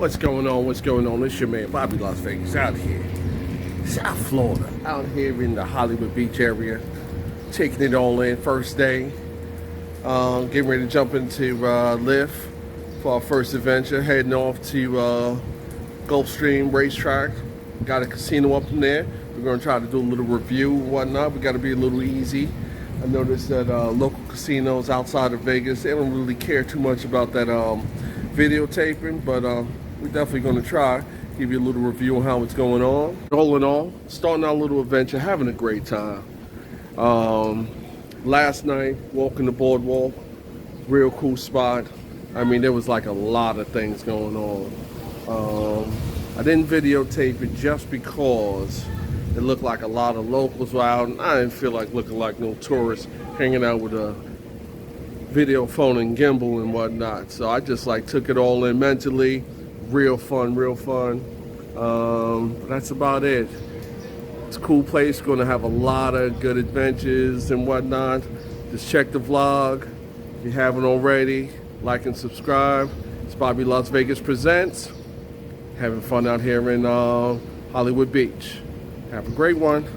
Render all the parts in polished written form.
What's going on? What's going on? It's your man Bobby Las Vegas out here, South Florida, out here in the Hollywood Beach area, taking it all in. First day, getting ready to jump into Lyft for our first adventure. Heading off to Gulfstream racetrack. Got a casino up in there. We're going to try to do a little review and whatnot. We got to be a little easy. I noticed that local casinos outside of Vegas, they don't really care too much about that videotaping, but we're definitely going to try, give you a little review on how it's going on. All in all, starting our little adventure, having a great time. Last night, walking the boardwalk, real cool spot. I mean, there was like a lot of things going on. I didn't videotape it just because it looked like a lot of locals were out, and I didn't feel like looking like no tourist hanging out with a video phone and gimbal and whatnot. So I just like took it all in mentally. Real fun, real fun. That's about it. It's a cool place. Going to have a lot of good adventures and whatnot. Just check the vlog if you haven't already. Like and subscribe. It's Bobby Las Vegas Presents. Having fun out here in Hollywood Beach. Have a great one.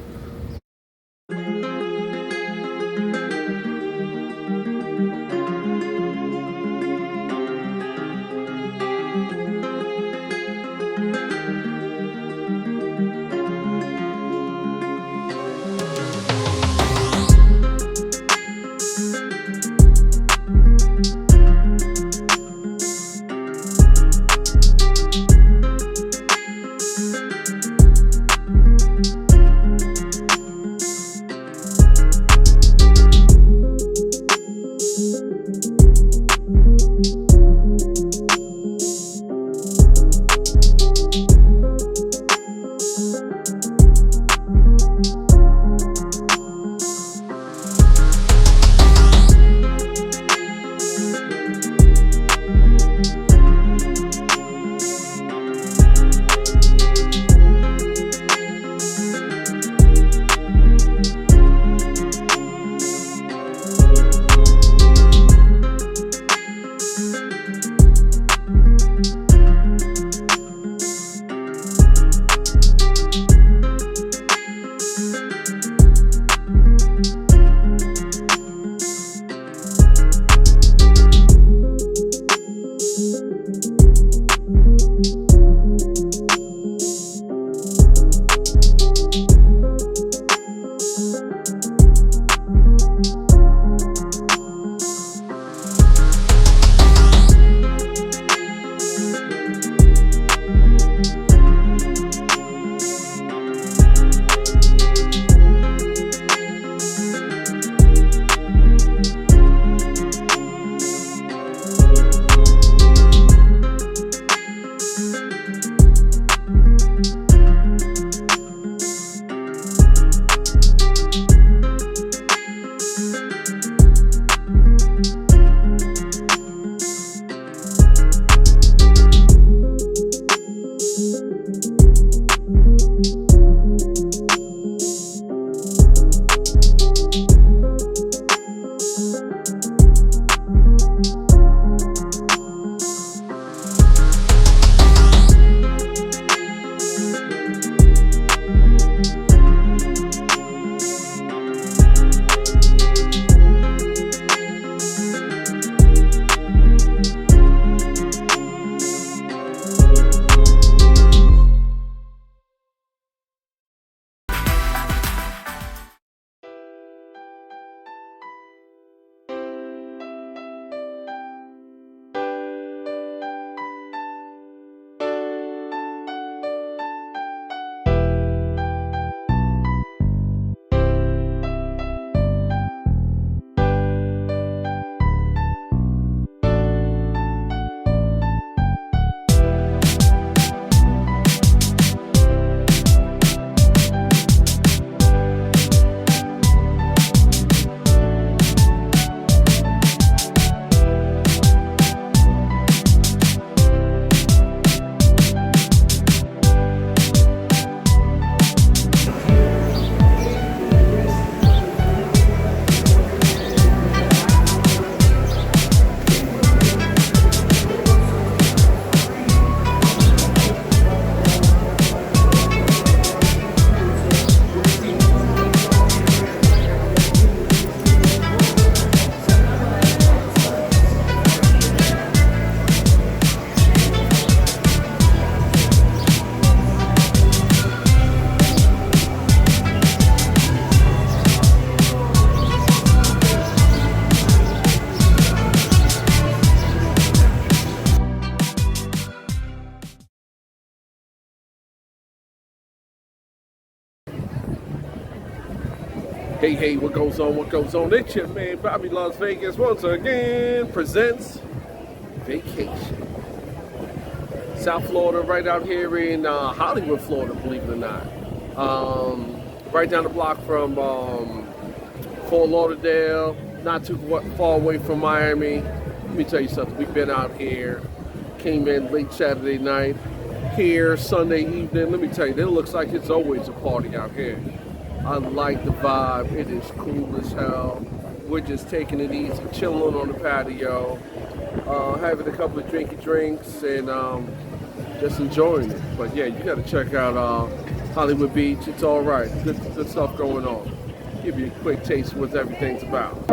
Hey, hey, what goes on? What goes on? It's your man, Bobby Las Vegas, once again presents Vacation. South Florida, right out here in Hollywood, Florida, believe it or not. Right down the block from Fort Lauderdale, not too far away from Miami. Let me tell you something, we've been out here, came in late Saturday night, here Sunday evening. Let me tell you, it looks like it's always a party out here. I like the vibe. It is cool as hell. We're just taking it easy, chilling on the patio, having a couple of drinks and just enjoying it. But yeah, you got to check out Hollywood Beach. It's all right. Good stuff going on. Give you a quick taste of what everything's about.